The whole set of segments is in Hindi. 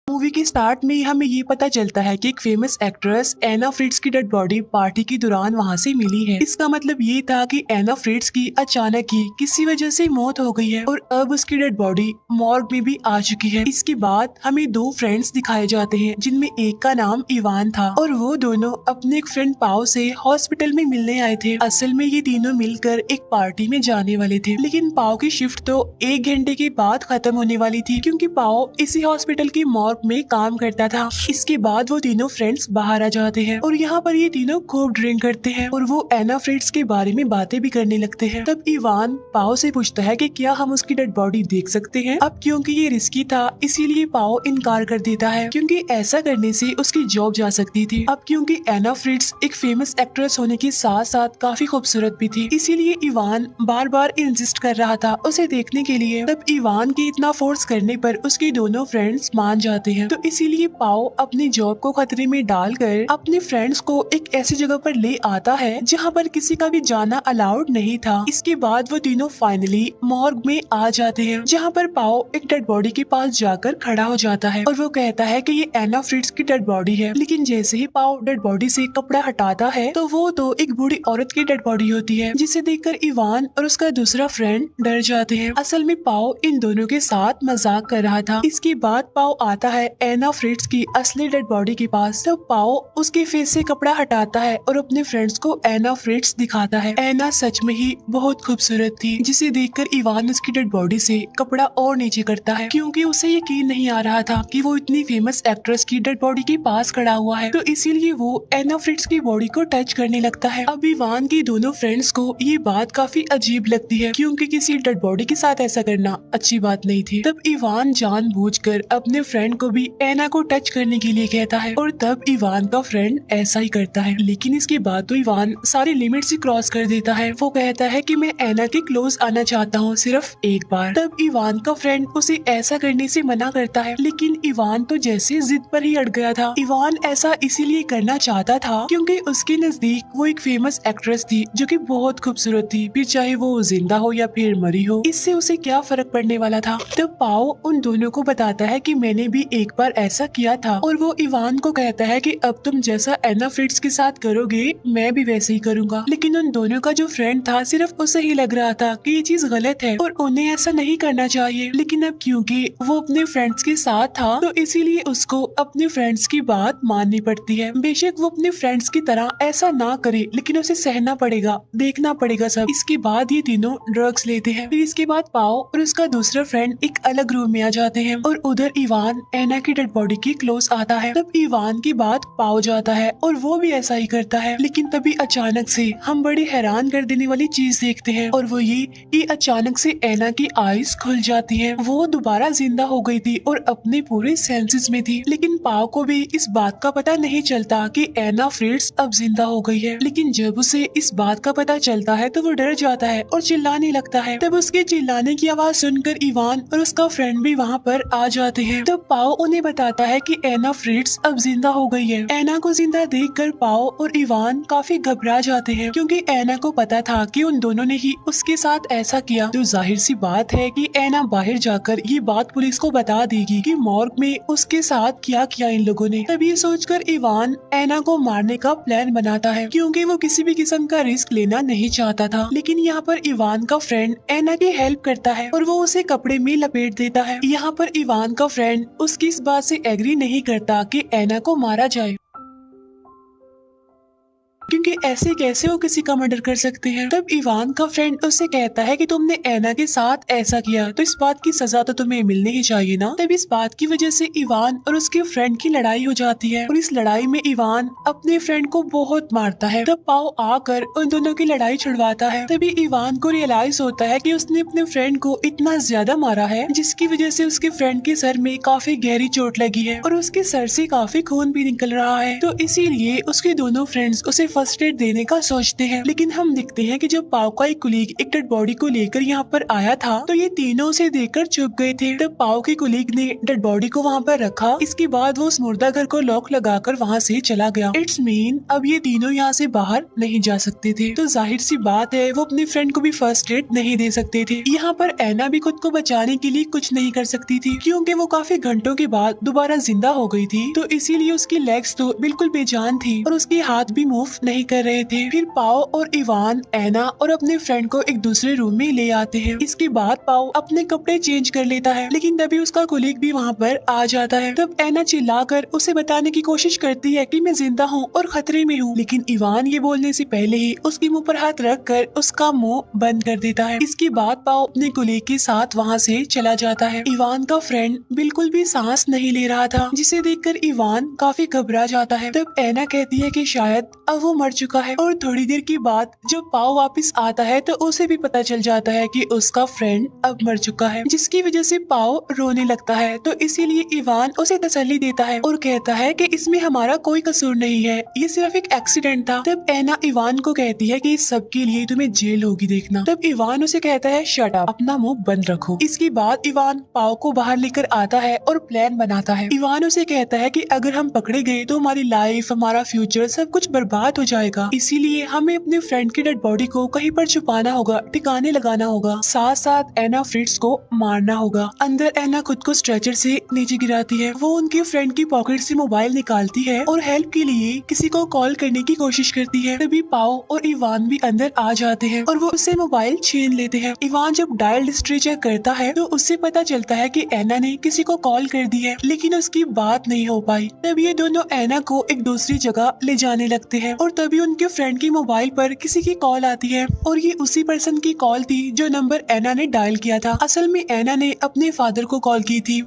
मूवी के स्टार्ट में ही हमें ये पता चलता है कि एक फेमस एक्ट्रेस एना फ्रिट्ज की डेड बॉडी पार्टी के दौरान वहाँ से मिली है। इसका मतलब ये था कि एना फ्रिट्ज की अचानक ही किसी वजह से मौत हो गई है और अब उसकी डेड बॉडी मॉर्ग में भी आ चुकी है। इसके बाद हमें दो फ्रेंड्स दिखाए जाते हैं जिनमें एक का नाम इवान था और वो दोनों अपने एक फ्रेंड पाओ से हॉस्पिटल में मिलने आए थे। असल में ये तीनों मिलकर एक पार्टी में जाने वाले थे, लेकिन पाओ की शिफ्ट तो 1 घंटे के बाद खत्म होने वाली थी क्योंकि पाओ इसी हॉस्पिटल की मॉर्ग में काम करता था। इसके बाद वो तीनों फ्रेंड्स बाहर आ जाते हैं और यहाँ पर ये तीनों खूब ड्रिंक करते हैं और वो एना फ्रिट्ज के बारे में बातें भी करने लगते हैं। तब इवान पाओ से पूछता है कि क्या हम उसकी डेड बॉडी देख सकते हैं। अब क्योंकि ये रिस्की था इसीलिए पाओ इनकार कर देता है क्योंकि ऐसा करने से उसकी जॉब जा सकती थी। अब क्योंकि एना फ्रिट्ज एक फेमस एक्ट्रेस होने के साथ साथ काफी खूबसूरत भी थी, इसीलिए इवान बार बार इंसिस्ट कर रहा था उसे देखने के लिए। तब इवान के इतना फोर्स करने पर उसके दोनों फ्रेंड्स मान जाते हैं। तो इसीलिए पाओ अपनी जॉब को खतरे में डालकर अपने फ्रेंड्स को एक ऐसी जगह पर ले आता है जहाँ पर किसी का भी जाना अलाउड नहीं था। इसके बाद वो तीनों फाइनली मॉर्ग में आ जाते हैं जहाँ पर पाओ एक डेड बॉडी के पास जाकर खड़ा हो जाता है और वो कहता है कि ये एना फ्रिट्ज की डेड बॉडी है। लेकिन जैसे ही पाओ डेड बॉडी से कपड़ा हटाता है तो वो तो एक बूढ़ी औरत की डेड बॉडी होती है, जिसे देखकर इवान और उसका दूसरा फ्रेंड डर जाते हैं। असल में पाओ इन दोनों के साथ मजाक कर रहा था। इसके बाद पाओ आता है एना फ्रिट्ज की असली डेड बॉडी के पास। तब पाओ उसके फेस से कपड़ा हटाता है और अपने फ्रेंड्स को एना फ्रिट्ज दिखाता है। एना सच में ही बहुत खूबसूरत थी, जिसे देखकर इवान उसकी डेड बॉडी से कपड़ा और नीचे करता है क्योंकि उसे यकीन नहीं आ रहा था कि वो इतनी फेमस एक्ट्रेस की डेड बॉडी के पास खड़ा हुआ है। तो इसीलिए वो एना फ्रिट्ज की बॉडी को टच करने लगता है। अब इवान की दोनों फ्रेंड्स को ये बात काफी अजीब लगती है क्योंकि किसी डेड बॉडी के साथ ऐसा करना अच्छी बात नहीं थी। तब इवान जानबूझकर अपने फ्रेंड को भी एना को टच करने के लिए कहता है और तब इवान का फ्रेंड ऐसा ही करता है। लेकिन इसके बाद तो इवान सारी लिमिट्स ही क्रॉस कर देता है। वो कहता है कि मैं एना के क्लोज आना चाहता हूँ सिर्फ एक बार। तब इवान का फ्रेंड उसे ऐसा करने से मना करता है, लेकिन इवान तो जैसे जिद पर ही अड़ गया था। इवान ऐसा इसीलिए करना चाहता था क्योंकि उसके नजदीक वो एक फेमस एक्ट्रेस थी जो कि बहुत खूबसूरत थी, फिर चाहे वो जिंदा हो या फिर मरी हो, इससे उसे क्या फर्क पड़ने वाला था। तब पाओ उन दोनों को बताता है कि मैंने भी एक बार ऐसा किया था और वो इवान को कहता है कि अब तुम जैसा एना फ्रिट्ज के साथ करोगे मैं भी वैसे ही करूंगा। लेकिन उन दोनों का जो फ्रेंड था सिर्फ उसे ही लग रहा था कि ये चीज गलत है और उन्हें ऐसा नहीं करना चाहिए। लेकिन अब क्योंकि वो अपने फ्रेंड्स के साथ था तो इसीलिए उसको अपने फ्रेंड्स की बात माननी पड़ती है। बेशक वो अपने फ्रेंड्स की तरह ऐसा ना करे लेकिन उसे सहना पड़ेगा, देखना पड़ेगा सब। इसके बाद ये तीनों ड्रग्स लेते हैं। फिर इसके बाद पाओ और उसका दूसरा फ्रेंड एक अलग रूम में आ जाते हैं और उधर इवान एना की डेड बॉडी के क्लोज आता है। तब इवान की बात पाओ जाता है और वो भी ऐसा ही करता है। लेकिन तभी अचानक से हम बड़ी हैरान कर देने वाली चीज देखते हैं और वो ये कि अचानक से एना की आईज खुल जाती हैं। वो दोबारा जिंदा हो गई थी और अपने पूरे सेंसेस में थी। लेकिन पाओ को भी इस बात का पता नहीं चलता कि एना फ्रिट्ज अब जिंदा हो गई है। लेकिन जब उसे इस बात का पता चलता है तो वो डर जाता है और चिल्लाने लगता है। तब उसके चिल्लाने की आवाज सुनकर इवान और उसका फ्रेंड भी वहाँ पर आ जाते हैं। तब पाओ उन्हें बताता है कि एना फ्रिट्ज अब जिंदा हो गई है। एना को जिंदा देखकर पाओ और इवान काफी घबरा जाते हैं क्योंकि एना को पता था कि उन दोनों ने ही उसके साथ ऐसा किया। तो जाहिर सी बात है कि एना बाहर जाकर ये बात पुलिस को बता देगी कि मॉर्ग में उसके साथ क्या किया इन लोगों ने। तब ये सोचकर इवान एना को मारने का प्लान बनाता है क्योंकि वो किसी भी किस्म का रिस्क लेना नहीं चाहता था। लेकिन यहाँ पर इवान का फ्रेंड एना की हेल्प करता है और वो उसे कपड़े में लपेट देता है। यहाँ पर इवान का फ्रेंड उसकी इस बात से एग्री नहीं करता कि एना को मारा जाए क्योंकि ऐसे कैसे वो किसी का मर्डर कर सकते हैं। तब इवान का फ्रेंड उससे कहता है कि तुमने एना के साथ ऐसा किया तो इस बात की सजा तो तुम्हें मिलनी ही चाहिए ना। तब इस बात की वजह से इवान और उसके फ्रेंड की लड़ाई हो जाती है और इस लड़ाई में इवान अपने फ्रेंड को बहुत मारता है। तब पाओ आकर उन दोनों की लड़ाई छुड़वाता है। तभी इवान को रियलाइज होता है कि उसने अपने फ्रेंड को इतना ज्यादा मारा है जिसकी वजह से उसके फ्रेंड के सर में काफी गहरी चोट लगी है और उसके सर से काफी खून भी निकल रहा है। तो इसीलिए उसके दोनों फ्रेंड्स उसे फर्स्ट एड देने का सोचते हैं। लेकिन हम देखते हैं कि जब पाओ का एक कुलीग एक डेड बॉडी को लेकर यहाँ पर आया था तो ये तीनों उसे देखकर चुप गए थे। तब पाओ के कुलीग ने डेड बॉडी को वहाँ पर रखा। इसके बाद वो उस मुर्दा घर को लॉक लगाकर वहाँ से चला गया। इट्स मीन अब ये तीनों यहाँ से बाहर नहीं जा सकते थे। तो जाहिर सी बात है वो अपने फ्रेंड को भी फर्स्ट एड नहीं दे सकते थे। यहाँ पर एना भी खुद को बचाने के लिए कुछ नहीं कर सकती थी क्योंकि वो काफी घंटों के बाद दोबारा जिंदा हो गई थी। तो इसीलिए उसकी लेग्स तो बिल्कुल बेजान थी और उसके हाथ भी मूव नहीं कर रहे थे। फिर पाओ और इवान एना और अपने फ्रेंड को एक दूसरे रूम में ले आते हैं। इसके बाद पाओ अपने कपड़े चेंज कर लेता है लेकिन तभी उसका कोलीग भी वहाँ पर आ जाता है। तब एना चिल्लाकर उसे बताने की कोशिश करती है कि मैं जिंदा हूँ और खतरे में हूँ, लेकिन इवान ये बोलने से पहले ही उसके मुंह पर हाथ रख कर उसका मुंह बंद कर देता है। इसके बाद पाओ अपने कोलीग के साथ वहाँ से चला जाता है। इवान का फ्रेंड बिल्कुल भी सांस नहीं ले रहा था जिसे देखकर इवान काफी घबरा जाता है। तब एना कहती है कि शायद अब वो मर चुका है और थोड़ी देर के बाद जब पाओ वापस आता है तो उसे भी पता चल जाता है कि उसका फ्रेंड अब मर चुका है, जिसकी वजह से पाओ रोने लगता है। तो इसीलिए इवान उसे तसल्ली देता है और कहता है कि इसमें हमारा कोई कसूर नहीं है, ये सिर्फ एक एक्सीडेंट था। तब एना इवान को कहती है कि इस सब के लिए तुम्हें जेल होगी देखना। तब इवान उसे कहता है शट अप, अपना मुंह बंद रखो। इसके बाद इवान पाओ को बाहर लेकर आता है और प्लान बनाता है। इवान उसे कहता है कि अगर हम पकड़े गए तो हमारी लाइफ, हमारा फ्यूचर सब कुछ बर्बाद हो जाएगा, इसीलिए हमें अपने फ्रेंड की डेड बॉडी को कहीं पर छुपाना होगा, ठिकाने लगाना होगा, साथ साथ एना फ्रिट्ज को मारना होगा। अंदर एना खुद को स्ट्रेचर से नीचे गिराती है। वो उनके फ्रेंड की पॉकेट से मोबाइल निकालती है और हेल्प के लिए किसी को कॉल करने की कोशिश करती है। तभी पाओ और इवान भी अंदर आ जाते हैं और वो उससे मोबाइल छीन लेते हैं। इवान जब डायल हिस्ट्री चेक करता है तो उससे पता चलता है कि एना ने किसी को कॉल कर दी है, लेकिन उसकी बात नहीं हो पाई। तब ये दोनों एना को एक दूसरी जगह ले जाने लगते हैं और तभी उनके फ्रेंड की मोबाइल पर किसी की कॉल आती है और ये उसी पर्सन की कॉल थी जो नंबर एना ने डायल किया था। असल में एना ने अपने फादर को कॉल की थी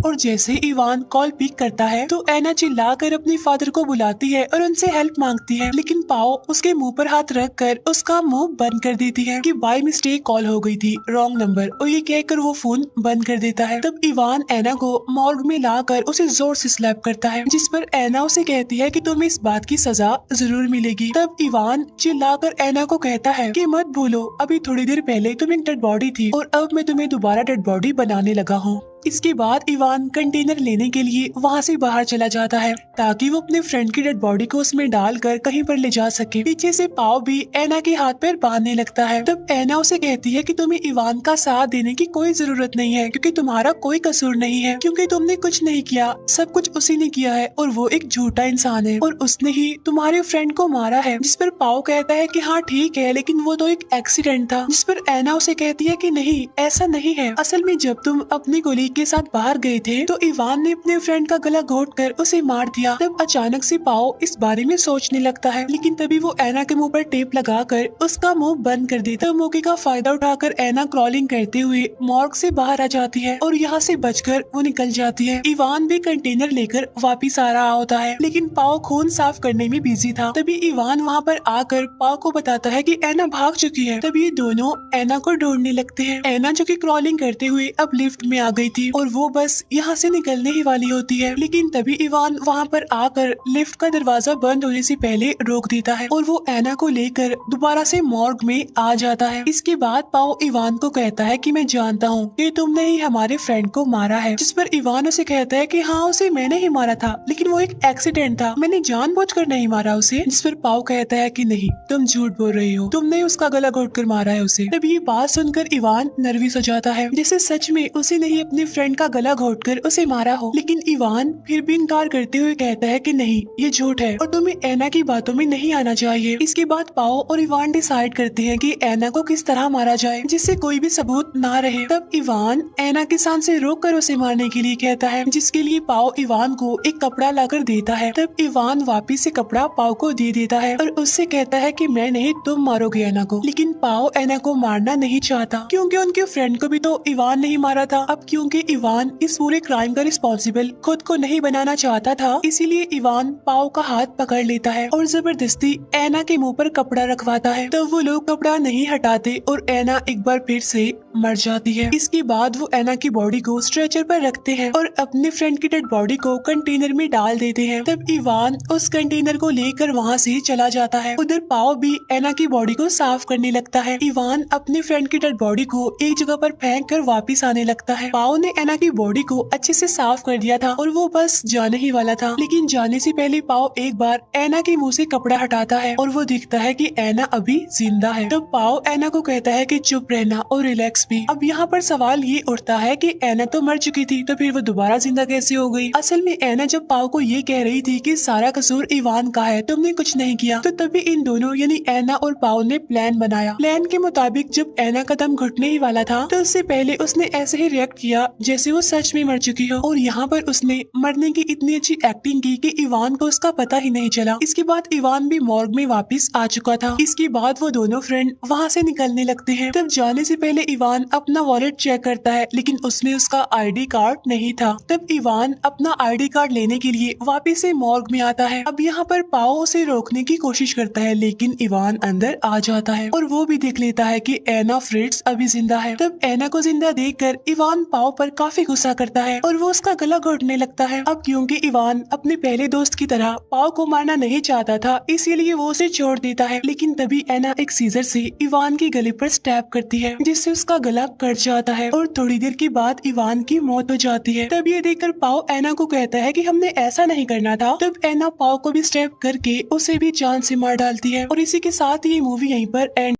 और जैसे इवान कॉल पिक करता है तो एना चिल्लाकर अपने फादर को बुलाती है और उनसे हेल्प मांगती है, लेकिन पाओ उसके मुंह पर हाथ रख कर उसका मुंह बंद कर देती है कि बाय मिस्टेक कॉल हो गई थी, रॉन्ग नंबर, और ये कहकर वो फोन बंद कर देता है। तब इवान एना को मॉर्ग में लाकर उसे जोर से स्लैप करता है, जिस पर एना उसे कहती है कि तुम्हें इस बात की सजा जरूर मिलेगी। तब इवान चिल्लाकर एना को कहता है कि मत भूलो, अभी थोड़ी देर पहले तुम एक डेड बॉडी थी और अब मैं तुम्हें दोबारा डेड बॉडी बनाने लगा हूँ। इसके बाद इवान कंटेनर लेने के लिए वहाँ से बाहर चला जाता है ताकि वो अपने फ्रेंड की डेड बॉडी को उसमें डालकर कहीं पर ले जा सके। पीछे से पाओ भी एना के हाथ पैर बांधने लगता है। तब एना उसे कहती है कि तुम्हें इवान का साथ देने की कोई जरूरत नहीं है क्योंकि तुम्हारा कोई कसूर नहीं है, क्योंकि तुमने कुछ नहीं किया, सब कुछ उसी ने किया है और वो एक झूठा इंसान है और उसने ही तुम्हारे फ्रेंड को मारा है। जिस पर पाओ कहता है कि हाँ ठीक है, लेकिन वो तो एक एक्सीडेंट था। जिस पर एना उसे कहती है कि नहीं, ऐसा नहीं है, असल में जब तुम अपनी कोलीग के साथ बाहर गए थे तो इवान ने अपने फ्रेंड का गला घोट कर उसे मार दिया। तब अचानक से पाओ इस बारे में सोचने लगता है, लेकिन तभी वो एना के मुंह पर टेप लगाकर उसका मुंह बंद कर देता है। मौके का फायदा उठाकर एना क्रॉलिंग करते हुए मॉर्ग से बाहर आ जाती है और यहाँ से बचकर वो निकल जाती है। इवान भी कंटेनर लेकर वापिस आ रहा होता है, लेकिन पाओ खून साफ करने में बिजी था। तभी इवान वहाँ पर आकर पाओ को बताता है कि एना भाग चुकी है। तब ये दोनों एना को ढूंढने लगते हैं। एना जो कि क्रॉलिंग करते हुए अब लिफ्ट में आ गई थी और वो बस यहाँ से निकलने ही वाली होती है, लेकिन तभी इवान वहाँ पर आकर लिफ्ट का दरवाजा बंद होने से पहले रोक देता है और वो एना को लेकर दोबारा से मॉर्ग में आ जाता है। इसके बाद पाओ इवान को कहता है कि मैं जानता हूँ कि तुमने ही हमारे फ्रेंड को मारा है। जिस पर इवान उसे कहता है कि हाँ, उसे मैंने ही मारा था, लेकिन वो एक एक्सीडेंट था, मैंने जानबूझकर नहीं मारा उसे। जिस पर पाओ कहता है कि नहीं, तुम झूठ बोल रही हो, तुमने उसका गला घोट कर मारा है उसे। तब ये बात सुनकर इवान नर्वस हो जाता है, जैसे सच में उसी ने ही अपने फ्रेंड का गला घोटकर उसे मारा हो। लेकिन इवान फिर भी इनकार करते हुए कहता है कि नहीं, ये झूठ है और तुम्हें एना की बातों में नहीं आना चाहिए। इसके बाद पाओ और इवान डिसाइड करते हैं कि एना को किस तरह मारा जाए जिससे कोई भी सबूत ना रहे। तब इवान एना की सांस से रोककर उसे मारने के लिए कहता है, जिसके लिए पाओ इवान को एक कपड़ा लाकर देता है। तब इवान वापिस से कपड़ा पाओ को दे देता है और उससे कहता है कि मैं नहीं, तुम मारोगे एना को। लेकिन पाओ एना को मारना नहीं चाहता क्योंकि उनके फ्रेंड को भी तो इवान नहीं मारा था। अब क्योंकि क्योंकि इवान इस पूरे क्राइम का रिस्पॉन्सिबल खुद को नहीं बनाना चाहता था, इसीलिए इवान पाओ का हाथ पकड़ लेता है और जबरदस्ती एना के मुंह पर कपड़ा रखवाता है। तब वो लोग कपड़ा नहीं हटाते और एना एक बार फिर से मर जाती है। इसके बाद वो एना की बॉडी को स्ट्रेचर पर रखते हैं और अपने फ्रेंड की डेड बॉडी को कंटेनर में डाल देते हैं। तब इवान उस कंटेनर को लेकर वहाँ से चला जाता है। उधर पाओ भी एना की बॉडी को साफ करने लगता है। इवान अपने फ्रेंड की डेड बॉडी को एक जगह पर फेंक कर वापिस आने लगता है। पाओ ने एना की बॉडी को अच्छे से साफ कर दिया था और वो बस जाने ही वाला था, लेकिन जाने से पहले पाओ एक बार एना के मुंह से कपड़ा हटाता है और वो दिखता है कि एना अभी जिंदा है। तब पाओ एना को कहता है कि चुप रहना और रिलैक्स भी। अब यहाँ पर सवाल ये उठता है कि एना तो मर चुकी थी, तो फिर वो दोबारा जिंदा कैसे हो गई? असल में एना जब पाओ को ये कह रही थी कि सारा कसूर इवान का है, तुमने कुछ नहीं किया, तो तभी इन दोनों यानी एना और पाओ ने प्लान बनाया। प्लान के मुताबिक जब एना का दम घुटने ही वाला था तो उससे पहले उसने ऐसे ही रिएक्ट किया जैसे वो सच में मर चुकी हो, और यहाँ पर उसने मरने की इतनी अच्छी एक्टिंग की कि इवान को उसका पता ही नहीं चला। इसके बाद इवान भी मॉर्ग में वापस आ चुका था। इसके बाद वो दोनों फ्रेंड वहाँ से निकलने लगते हैं। तब जाने से पहले इवान अपना वॉलेट चेक करता है, लेकिन उसमें उसका आईडी कार्ड नहीं था। तब इवान अपना आईडी कार्ड लेने के लिए वापस से मॉर्ग में आता है। अब यहाँ पर पाओ उसे रोकने की कोशिश करता है, लेकिन इवान अंदर आ जाता है और वो भी देख लेता है कि एना फ्रिट्ज अभी जिंदा है। तब एना को जिंदा देखकर इवान पाओ पर काफी गुस्सा करता है और वो उसका गला घोटने लगता है। अब क्योंकि इवान अपने पहले दोस्त की तरह पाओ को मारना नहीं चाहता था, इसीलिए वो उसे छोड़ देता है, लेकिन तभी एना एक सीजर से इवान के गले पर स्टैब करती है, जिससे उसका गला कट जाता है और थोड़ी देर के बाद इवान की मौत हो जाती है। तब ये देखकर पाओ एना को कहता है कि हमने ऐसा नहीं करना था। तब एना पाओ को भी स्टैब करके उसे भी जान से मार डालती है और इसी के साथ ये मूवी यहीं पर एंड